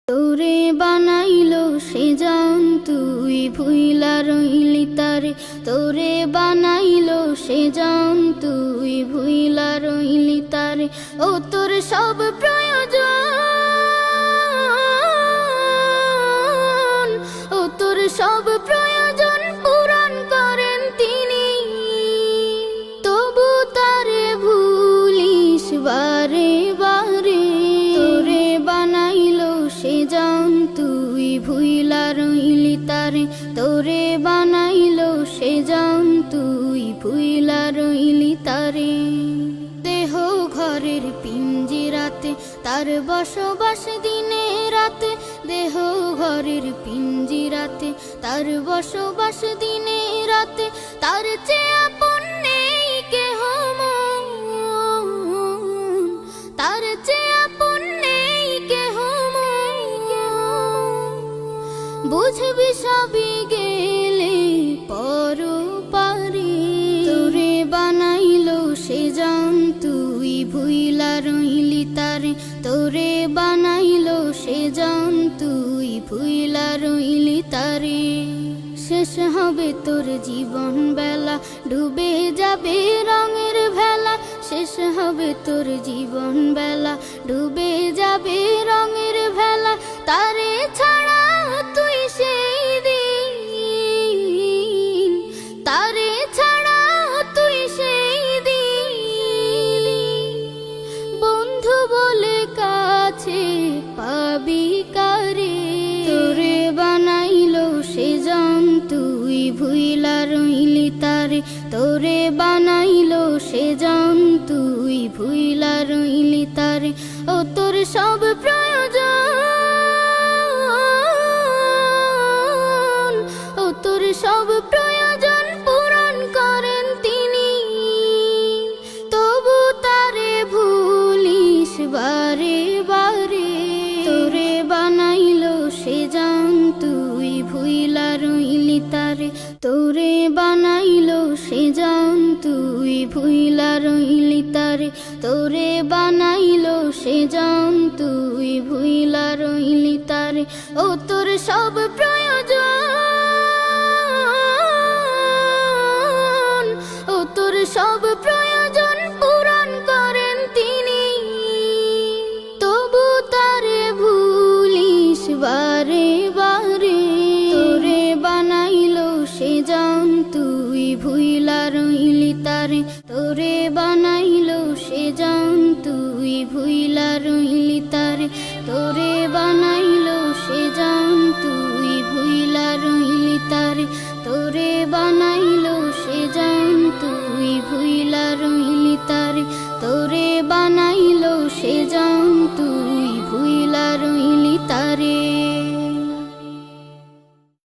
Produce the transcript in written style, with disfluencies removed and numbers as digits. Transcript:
তোরে বানাইলো সে জান তুই ভুইলা রইলি তারে, তোরে বানাইলো সে জান তুই ভুইলা রইলি তারে। ও তোর সব প্রয়োজন, ও তোর সব প্রয়োজন পূরণ করেন তিনি, তবু তারে ভুলিস বারে বারে। তোরে বানাইলো সে জান তুই ভুইলা রইলি তারে, তোরে বানাইলো সে জান তুই ভুইলা রইলি তারে। দেহ ঘরের পিঞ্জিরাতে তার বসবাস দিনে রাতে, দেহ ঘরের পিঞ্জিরাতে তার বসবাস দিনে রাতে, তার চেয়ে আপন নেই কেহ মন, তার চেয়ে আপন নেই কেহ মন। বুঝবি সবই গেলে পরপারে। তোরে বানাইলো সে জান তুই ভুইলা রইলি তারে, তোরে বানাইলো সে জান তুই ভুইলা রইলি তারে। শেষ হবে তোর জীবন বেলা, ডুবে যাবে রঙের ভেলা, শেষ হবে তোর জীবন বেলা, ডুবে যাবে রঙের ভেলা। তারে ছাড়া তুই সেই দিন, তারে ছাড়া তুই সেই দিন, বন্ধু বলে কাছে পাবি কারে। তোরে বানাইলো সে জান তুই ভুইলা রইলি তারে, তোরে বানাইলো সে জান তুই ভুইলা রইলি তারে। ও তোর সব প্রয়োজন, ও তোর সব প্রয়োজন পূরণ করেন তিনি, তবু তারে ভুলিস বারে বারে। তোরে বানাইলো সে জান তুই ভুইলা রইলি তারে, তোরে বানাইলো সে জান তুই ভুইলা রইলি তারে, তোরে বানাইলো সে জান তুই ভুইলা রইলি তারে। ও তোর সব প্রয়োজন, ও তোর সব প্রয়োজন পূরণ করেন তিনি, তবু তারে ভুলিস বারে বারে। তোরে বানাইলো সে জান তুই ভুইলা রইলি তারে, তোরে বানাইলো সে জান তুই ভুইলা রইলি তারে, তোরে বানাইলো সে জান তুই ভুইলা রইলি তারে, তোরে বানাইলো সে জান তুই ভুইলা রইলি তারে, তোরে বানাইলো সে জান তুই